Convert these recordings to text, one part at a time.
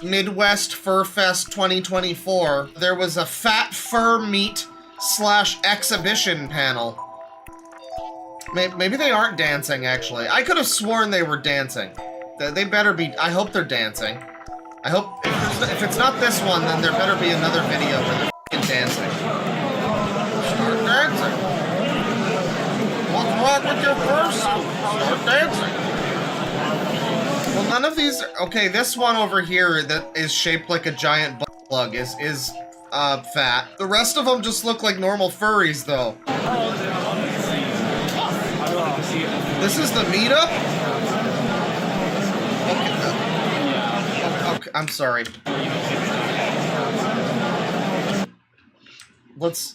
Midwest Fur Fest 2024, there was a fat fur meet / exhibition panel. Maybe they aren't dancing, actually. I could have sworn they were dancing. They better be. I hope they're dancing. I hope, if it's not this one, then there better be another video where they're f***ing dancing. Start dancing. What's wrong with your fursuit? Start dancing. Well, none of these, okay, this one over here that is shaped like a giant butt plug is fat. The rest of them just look like normal furries, though. This is the meetup? Okay, I'm sorry. Let's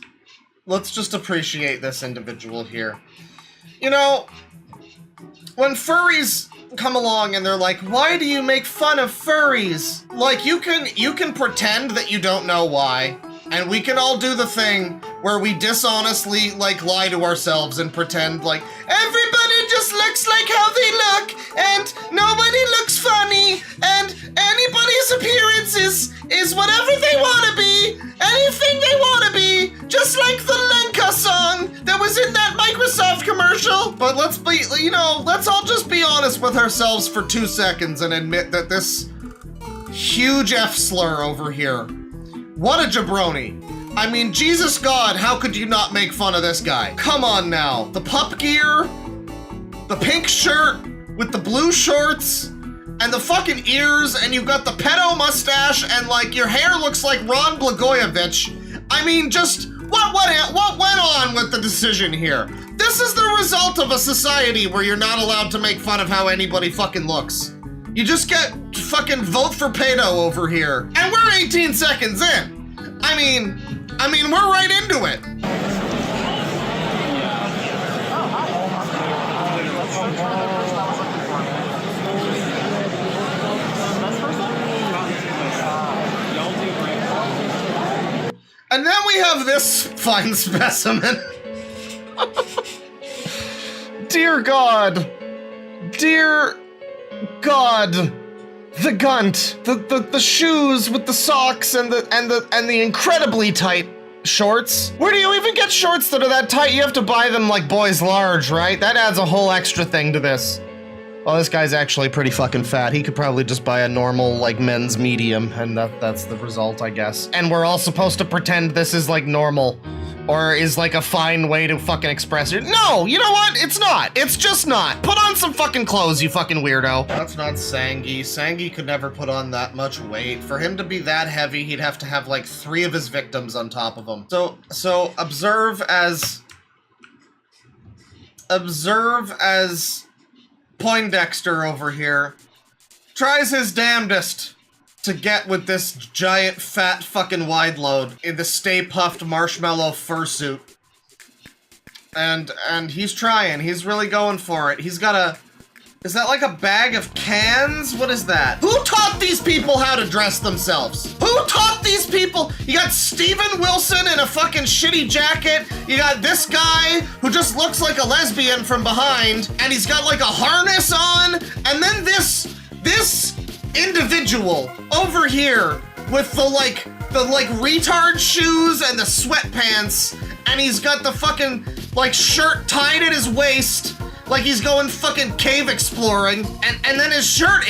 just appreciate this individual here. You know, when furries come along and they're like, why do you make fun of furries? Like, you can pretend that you don't know why, and we can all do the thing where we dishonestly, like, lie to ourselves and pretend like, everybody just looks like how they look, and nobody looks funny, and anybody's appearance is whatever they want to be, anything they want to be, just like the Lenka song that was in that Microsoft commercial. But let's be, you know, let's all just be honest with ourselves for 2 seconds and admit that this huge F-slur over here, what a jabroni. I mean, Jesus God, how could you not make fun of this guy? Come on now. The pup gear, the pink shirt with the blue shorts, and the fucking ears, and you've got the pedo mustache, and like your hair looks like Ron Blagojevich. I mean, just what went on with the decision here? This is the result of a society where you're not allowed to make fun of how anybody fucking looks. You just get fucking vote for pedo over here. And we're 18 seconds in. I mean, we're right into it. And then we have this fine specimen. Dear God. Dear God. The gunt. The shoes with the socks and the incredibly tight shorts. Where do you even get shorts that are that tight? You have to buy them like boys large, right? That adds a whole extra thing to this. Well, this guy's actually pretty fucking fat. He could probably just buy a normal, like, men's medium, and that's the result, I guess. And we're all supposed to pretend this is, like, normal, or is, like, a fine way to fucking express it. No, you know what? It's not. It's just not. Put on some fucking clothes, you fucking weirdo. That's not Sangi. Sangi could never put on that much weight. For him to be that heavy, he'd have to have, like, 3 of his victims on top of him. So observe as Poindexter over here tries his damnedest to get with this giant fat fucking wide load in the Stay Puffed marshmallow fursuit. And he's trying. He's really going for it. He's got a... Is that like a bag of cans? What is that? Who taught these people how to dress themselves? Who taught these people? You got Steven Wilson in a fucking shitty jacket. You got this guy who just looks like a lesbian from behind, and he's got like a harness on. And then this individual over here with the retard shoes and the sweatpants, and he's got the fucking like shirt tied at his waist, like he's going fucking cave exploring, and then his shirt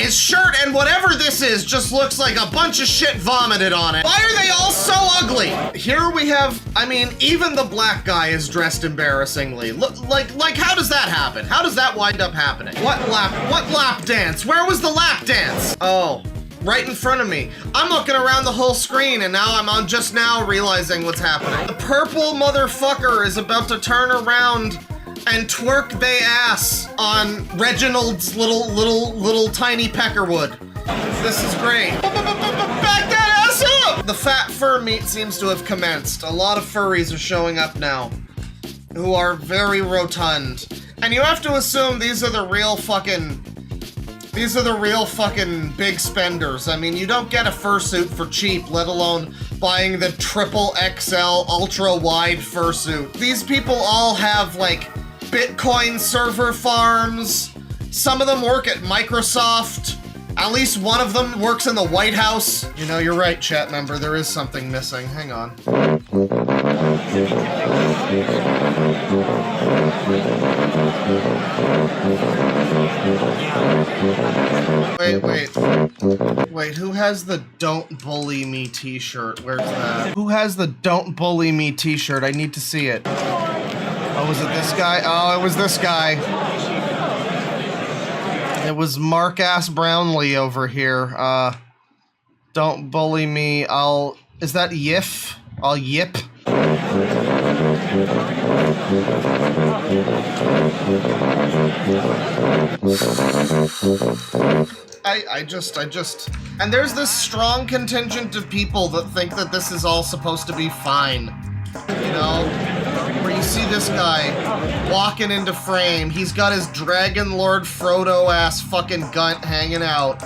and whatever this is just looks like a bunch of shit vomited on it. Why are they all so ugly? Here we have, I mean, even the black guy is dressed embarrassingly. Look, like how does that happen? How does that wind up happening? What lap dance? Where was the lap dance? Oh, right in front of me. I'm looking around the whole screen and now I'm just now realizing what's happening. The purple motherfucker is about to turn around and twerk they ass on Reginald's little tiny peckerwood. This is great. Back that ass up! The fat fur meet seems to have commenced. A lot of furries are showing up now, who are very rotund. And you have to assume these are the real fucking big spenders. I mean, you don't get a fursuit for cheap, let alone buying the XXL ultra wide fursuit. These people all have like Bitcoin server farms. Some of them work at Microsoft. At least one of them works in the White House. You know, you're right, chat member. There is something missing. Hang on. Wait, who has the Don't Bully Me t-shirt? Where's that? Who has the Don't Bully Me t-shirt? I need to see it. Oh, was it this guy? Oh, it was this guy. It was Mark-ass Brownlee over here. Don't bully me. Is that Yif? I'll yip. I just, and there's this strong contingent of people that think that this is all supposed to be fine. You know? Where you see this guy walking into frame, he's got his Dragon Lord Frodo-ass fucking gunt hanging out.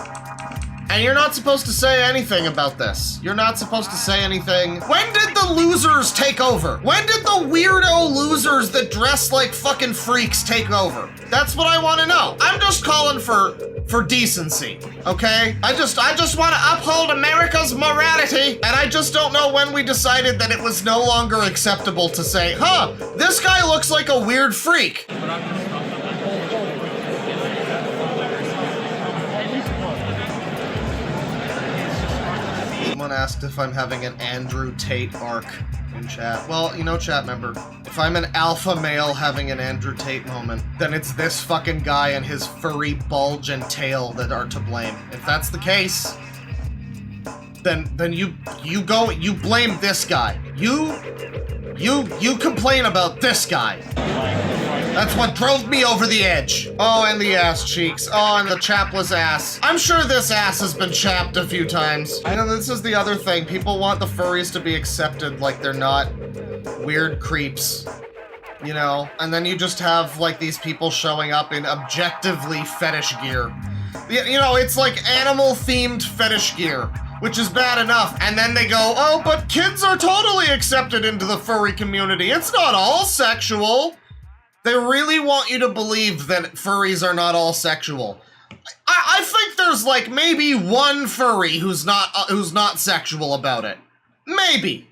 And you're not supposed to say anything about this. You're not supposed to say anything. When did the losers take over? When did the weirdo losers that dress like fucking freaks take over? That's what I want to know. I'm just calling for decency, okay? I just want to uphold America's morality, and I just don't know when we decided that it was no longer acceptable to say, huh, this guy looks like a weird freak. Someone asked if I'm having an Andrew Tate arc in chat. Well, you know, chat member, if I'm an alpha male having an Andrew Tate moment, then it's this fucking guy and his furry bulge and tail that are to blame. If that's the case, then you blame this guy. You complain about this guy. That's what drove me over the edge. Oh, and the ass cheeks. Oh, and the chapless ass. I'm sure this ass has been chapped a few times. I know this is the other thing. People want the furries to be accepted like they're not weird creeps, you know? And then you just have, like, these people showing up in objectively fetish gear. You know, it's like animal-themed fetish gear, which is bad enough. And then they go, oh, but kids are totally accepted into the furry community. It's not all sexual. They really want you to believe that furries are not all sexual. I think there's like maybe one furry who's not sexual about it. Maybe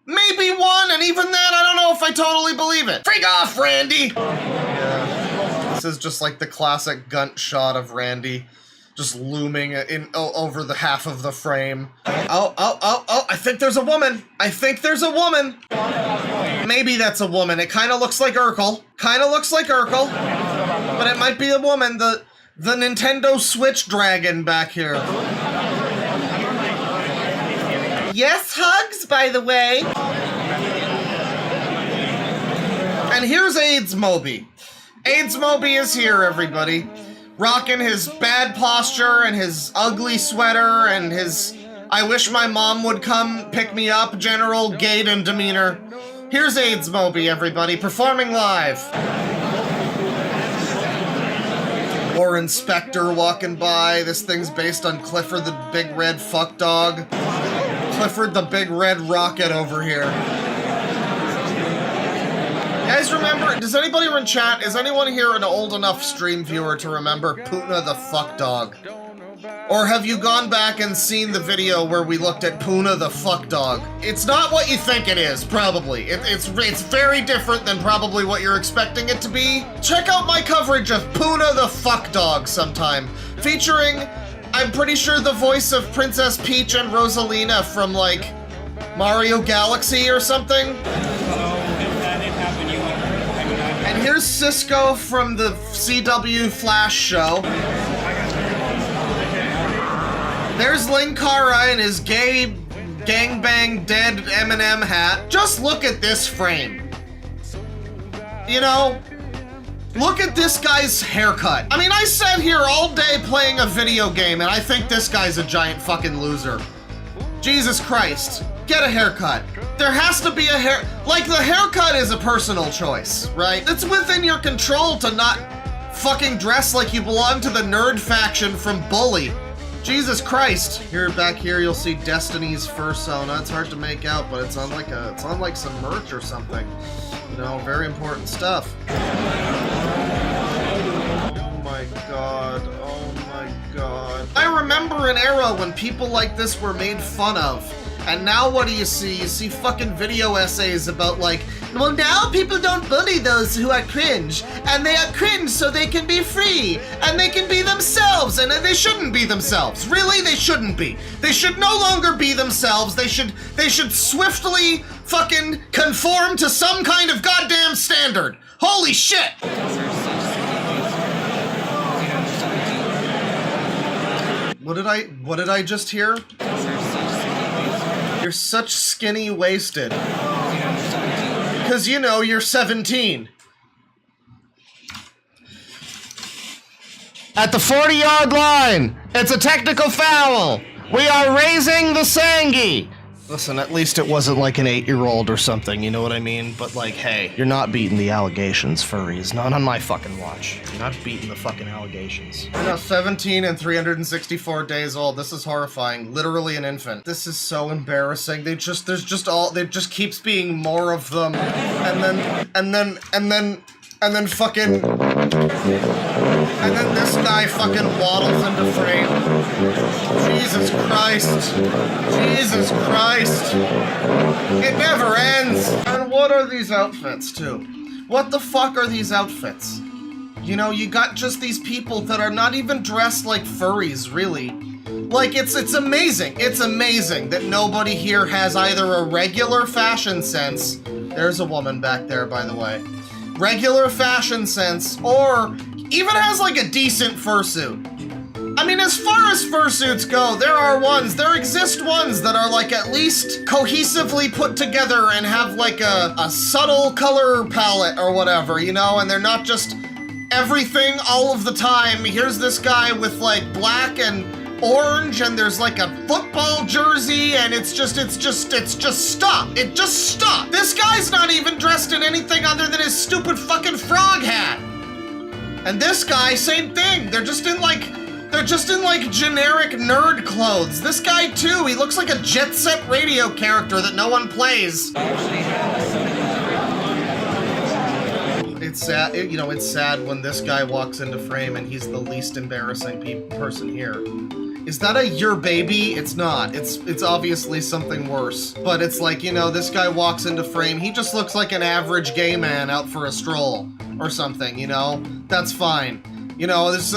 one, and even then, I don't know if I totally believe it. Freak off, Randy! Yeah, this is just like the classic gunt shot of Randy, just looming in over the half of the frame. Oh, I think there's a woman. I think there's a woman. Maybe that's a woman. It kind of looks like Urkel. But it might be a woman. The Nintendo Switch dragon back here. Yes, hugs, by the way. And here's AIDS Moby. AIDS Moby is here, everybody. Rocking his bad posture and his ugly sweater and his I wish my mom would come pick me up general Gaiden demeanor. Here's AIDS Moby, everybody, performing live. Warren Spector walking by. This thing's based on Clifford the Big Red Fuck Dog. Clifford the Big Red Rocket over here. You guys remember, does anybody in chat, is anyone here an old enough stream viewer to remember Puna the Fuck Dog? Or have you gone back and seen the video where we looked at Puna the Fuck Dog? It's not what you think it is, probably. It's very different than probably what you're expecting it to be. Check out my coverage of Puna the Fuck Dog sometime, featuring, I'm pretty sure, the voice of Princess Peach and Rosalina from, like, Mario Galaxy or something. And here's Cisco from the CW Flash show. There's Linkara in his gay gangbang dead Eminem hat. Just look at this frame. You know, look at this guy's haircut. I mean, I sat here all day playing a video game and I think this guy's a giant fucking loser. Jesus Christ, get a haircut. There has to be a hair, like the haircut is a personal choice, right? It's within your control to not fucking dress like you belong to the nerd faction from Bully. Jesus Christ! Here, back here, you'll see Destiny's Fursona. It's hard to make out, but it's on like some merch or something. You know, very important stuff. Oh my god! Oh my god! I remember remember an era when people like this were made fun of. And now what do you see? You see fucking video essays about like, well, now people don't bully those who are cringe, and they are cringe so they can be free, and they can be themselves, and they shouldn't be themselves. Really, they shouldn't be. They should no longer be themselves. They should swiftly fucking conform to some kind of goddamn standard. Holy shit! What did I just hear? You're such skinny wasted. Because, you know, you're 17. At the 40-yard line, it's a technical foul. We are raising the Sangi. Listen, at least it wasn't like an 8-year-old or something, you know what I mean? But like, hey, you're not beating the allegations, furries. Not on my fucking watch. You're not beating the fucking allegations. You're now 17 and 364 days old. This is horrifying. Literally an infant. This is so embarrassing. There just keeps being more of them. And then fucking... And then this guy fucking waddles into frame. Jesus Christ. Jesus Christ. It never ends. And what are these outfits, too? What the fuck are these outfits? You know, you got just these people that are not even dressed like furries, really. Like, it's amazing. It's amazing that nobody here has either a regular fashion sense. There's a woman back there, by the way. Regular fashion sense, or even has like a decent fursuit. I mean, as far as fursuits go, there exist ones that are like at least cohesively put together and have like a subtle color palette or whatever, you know, and they're not just everything all of the time. Here's this guy with like black and orange, and there's like a football jersey, and it's just stop. It just stop. This guy's not even dressed in anything other than his stupid fucking frog hat. And this guy, same thing. They're just in like generic nerd clothes. This guy too, he looks like a Jet Set Radio character that no one plays. It's sad, you know, it's sad when this guy walks into frame and he's the least embarrassing person here. Is that a your baby? It's not. It's obviously something worse. But it's like, you know, this guy walks into frame, he just looks like an average gay man out for a stroll or something, you know? That's fine. You know, his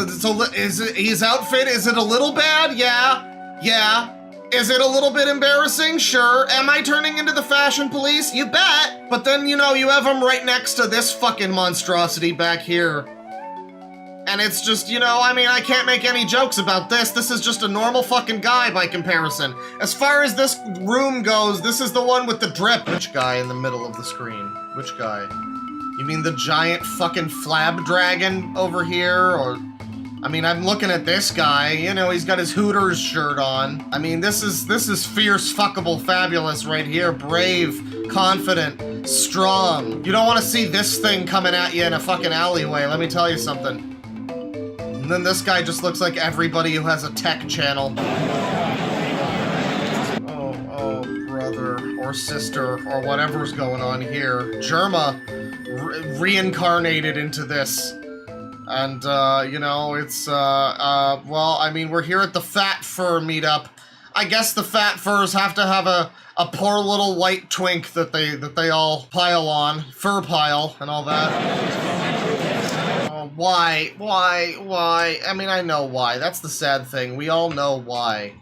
outfit, is it a little bad? Yeah. Yeah. Is it a little bit embarrassing? Sure. Am I turning into the fashion police? You bet. But then, you know, you have him right next to this fucking monstrosity back here. And it's just, you know, I mean, I can't make any jokes about this. This is just a normal fucking guy by comparison. As far as this room goes, this is the one with the drip. Which guy in the middle of the screen? Which guy? You mean the giant fucking flab dragon over here? Or, I mean, I'm looking at this guy. You know, he's got his Hooters shirt on. I mean, this is fierce, fuckable, fabulous right here. Brave, confident, strong. You don't want to see this thing coming at you in a fucking alleyway, let me tell you something. And then this guy just looks like everybody who has a tech channel. Oh, brother or sister or whatever's going on here. Germa reincarnated into this. And, you know, it's, well, I mean, we're here at the Fat Fur meetup. I guess the Fat Furs have to have a poor little white twink that they all pile on. Fur pile and all that. Why? I mean, I know why. That's the sad thing. We all know why.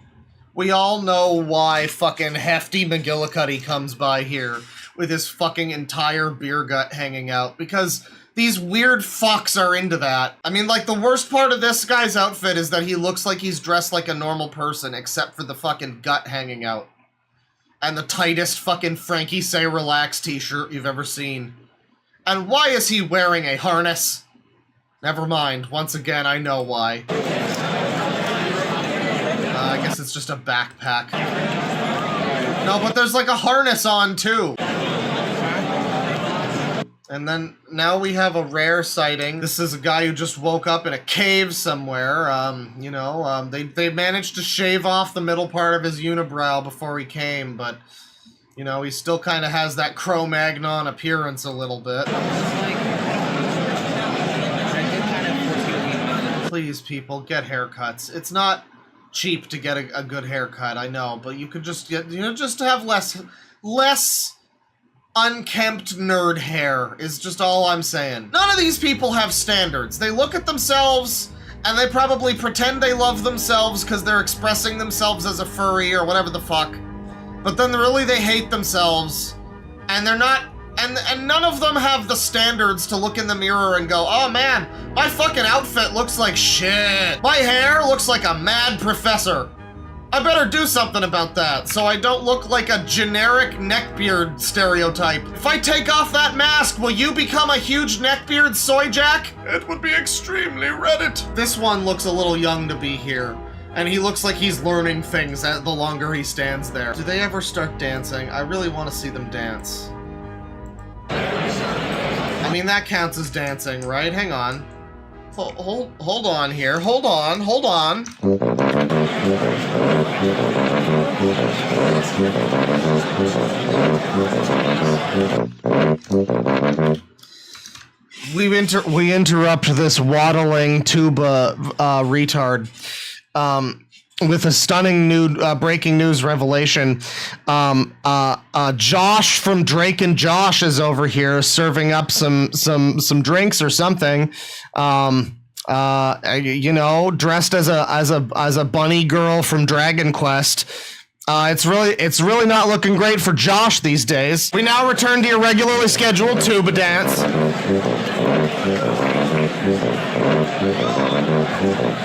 We all know why fucking Hefty McGillicuddy comes by here with his fucking entire beer gut hanging out. Because these weird fucks are into that. I mean, like, the worst part of this guy's outfit is that he looks like he's dressed like a normal person, except for the fucking gut hanging out. And the tightest fucking Frankie Say Relax t-shirt you've ever seen. And why is he wearing a harness? Never mind. Once again, I know why. I guess it's just a backpack. No, but there's like a harness on, too. And then, now we have a rare sighting. This is a guy who just woke up in a cave somewhere. You know, they managed to shave off the middle part of his unibrow before he came, but, you know, he still kind of has that Cro-Magnon appearance a little bit. Please, people, get haircuts. It's not cheap to get a good haircut, I know, but you could just get, just have less unkempt nerd hair is just all I'm saying. None of these people have standards. They look at themselves and they probably pretend they love themselves because they're expressing themselves as a furry or whatever the fuck. But then really they hate themselves and they're not, and none of them have the standards to look in the mirror and go, oh man, my fucking outfit looks like shit. My hair looks like a mad professor. I better do something about that so I don't look like a generic neckbeard stereotype. If I take off that mask, will you become a huge neckbeard soy jack? It would be extremely Reddit. This one looks a little young to be here, and he looks like he's learning things the longer he stands there. Do they ever start dancing? I really want to see them dance. I mean, that counts as dancing, right? Hang on. Hold on here. Hold on. We interrupt this waddling tuba retard with a stunning breaking news revelation. Josh from Drake and Josh is over here serving up some drinks or something. Dressed as a bunny girl from Dragon Quest. It's really not looking great for Josh these days. We now return to your regularly scheduled tuba dance.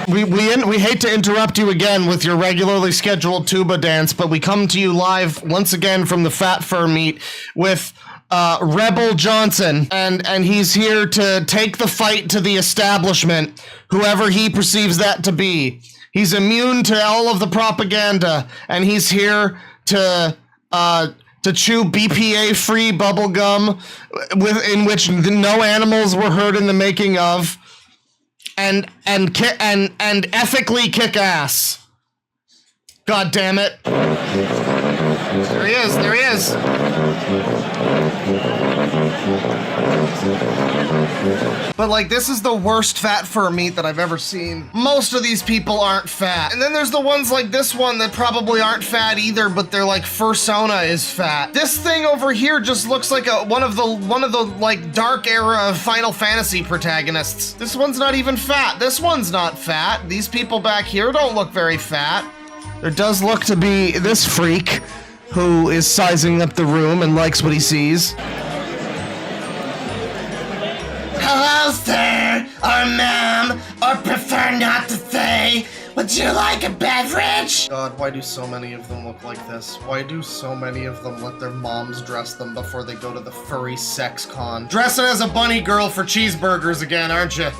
We hate to interrupt you again with your regularly scheduled tuba dance, but we come to you live once again from the Fat Fur meet with Rebel Johnson, and he's here to take the fight to the establishment, whoever he perceives that to be. He's immune to all of the propaganda, and he's here to chew BPA-free bubblegum in which no animals were hurt in the making of, and ethically kick ass. God damn it. There he is. But like, this is the worst fat fur meat that I've ever seen. Most of these people aren't fat. And then there's the ones like this one that probably aren't fat either, but they're like, fursona is fat. This thing over here just looks like one of the like dark era of Final Fantasy protagonists. This one's not even fat. This one's not fat. These people back here don't look very fat. There does look to be this freak who is sizing up the room and likes what he sees. Hello, sir, or ma'am, or prefer not to say, would you like a beverage? God, why do so many of them look like this? Why do so many of them let their moms dress them before they go to the furry sex con? Dressing as a bunny girl for cheeseburgers again, aren't you?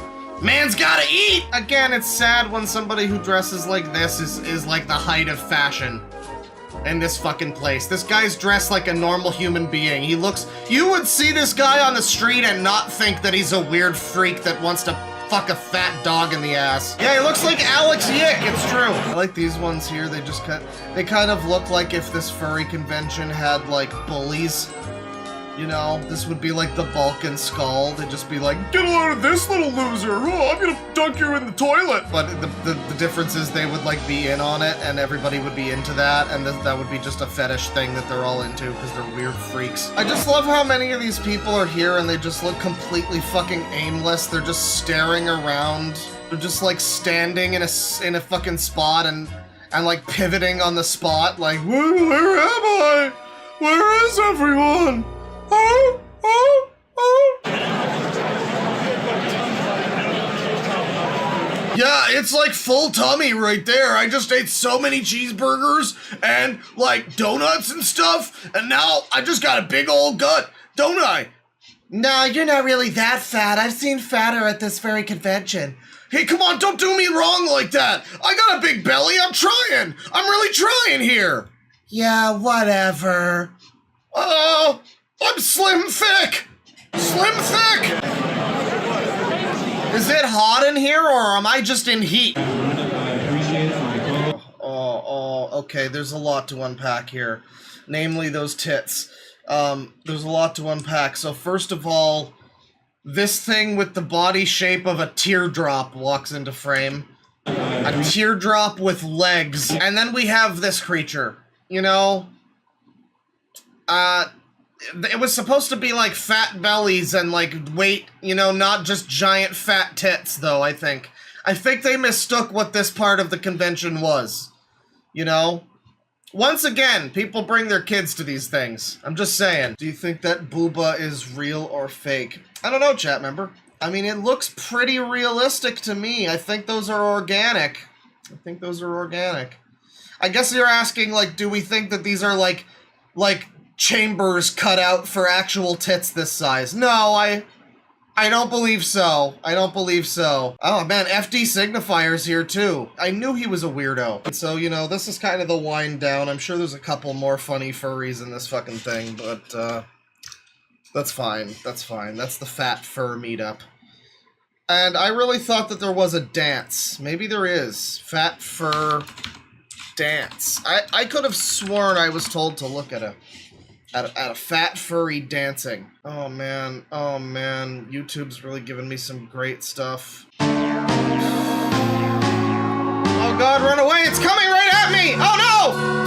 Man's gotta eat! Again, it's sad when somebody who dresses like this is like the height of fashion in this fucking place. This guy's dressed like a normal human being. You would see this guy on the street and not think that he's a weird freak that wants to fuck a fat dog in the ass. Yeah, he looks like Alex Yick, it's true. I like these ones here. They kind of look like if this furry convention had like bullies. You know, this would be like the Balkan Skull. They'd just be like, get a load of this little loser. Oh, I'm gonna dunk you in the toilet. But the difference is they would like be in on it and everybody would be into that. And that would be just a fetish thing that they're all into because they're weird freaks. I just love how many of these people are here and they just look completely fucking aimless. They're just staring around. They're just like standing in a fucking spot and like pivoting on the spot. Like, where am I? Where is everyone? Oh. Yeah, it's like full tummy right there. I just ate so many cheeseburgers and like donuts and stuff, and now I just got a big old gut, don't I? No, you're not really that fat. I've seen fatter at this very convention. Hey, come on, don't do me wrong like that. I got a big belly. I'm trying. I'm really trying here. Yeah, whatever. Oh. I'm slim thick! Slim thick! Is it hot in here, or am I just in heat? Okay, there's a lot to unpack here. Namely, those tits. There's a lot to unpack. So first of all, this thing with the body shape of a teardrop walks into frame. A teardrop with legs. And then we have this creature, you know? It was supposed to be like fat bellies and like weight, you know, not just giant fat tits, though, I think. I think they mistook what this part of the convention was, you know? Once again, people bring their kids to these things. I'm just saying. Do you think that booba is real or fake? I don't know, chat member. I mean, it looks pretty realistic to me. I think those are organic. I guess you're asking, like, do we think that these are, like, chambers cut out for actual tits this size? No, I don't believe so. Oh man, FD Signifier's here too. I knew he was a weirdo. And so, you know, this is kind of the wind down. I'm sure there's a couple more funny furries in this fucking thing, but, that's fine. That's the Fat Fur meetup. And I really thought that there was a dance. Maybe there is. Fat Fur dance. I could have sworn I was told to look at a fat furry dancing. Oh man, YouTube's really giving me some great stuff. Oh god, run away, it's coming right at me! Oh no!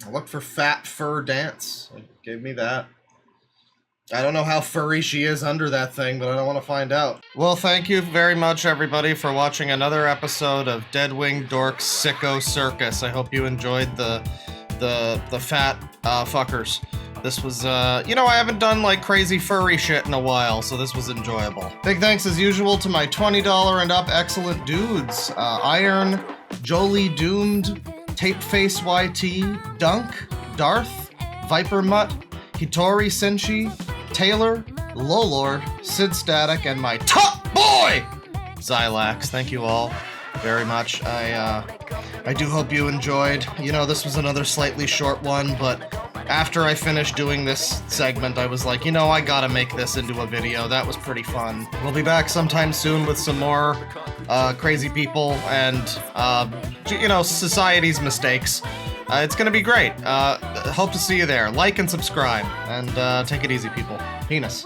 I looked for fat fur dance. It gave me that. I don't know how furry she is under that thing, but I don't want to find out. Well, thank you very much, everybody, for watching another episode of Deadwing Dork's Sicko Circus. I hope you enjoyed the fat fuckers. This was, you know, I haven't done, like, crazy furry shit in a while, so this was enjoyable. Big thanks, as usual, to my $20 and up excellent dudes. Iron, Jolie Doomed, Tapeface YT, Dunk, Darth, Viper Mutt, Hitori Senshi, Taylor, Lolord, Sid Static, and my top boy, Xylax. Thank you all very much. I do hope you enjoyed. You know, this was another slightly short one, but after I finished doing this segment, I was like, you know, I gotta make this into a video. That was pretty fun. We'll be back sometime soon with some more crazy people and, you know, society's mistakes. It's gonna be great. Hope to see you there. Like and subscribe, and take it easy, people. Penis.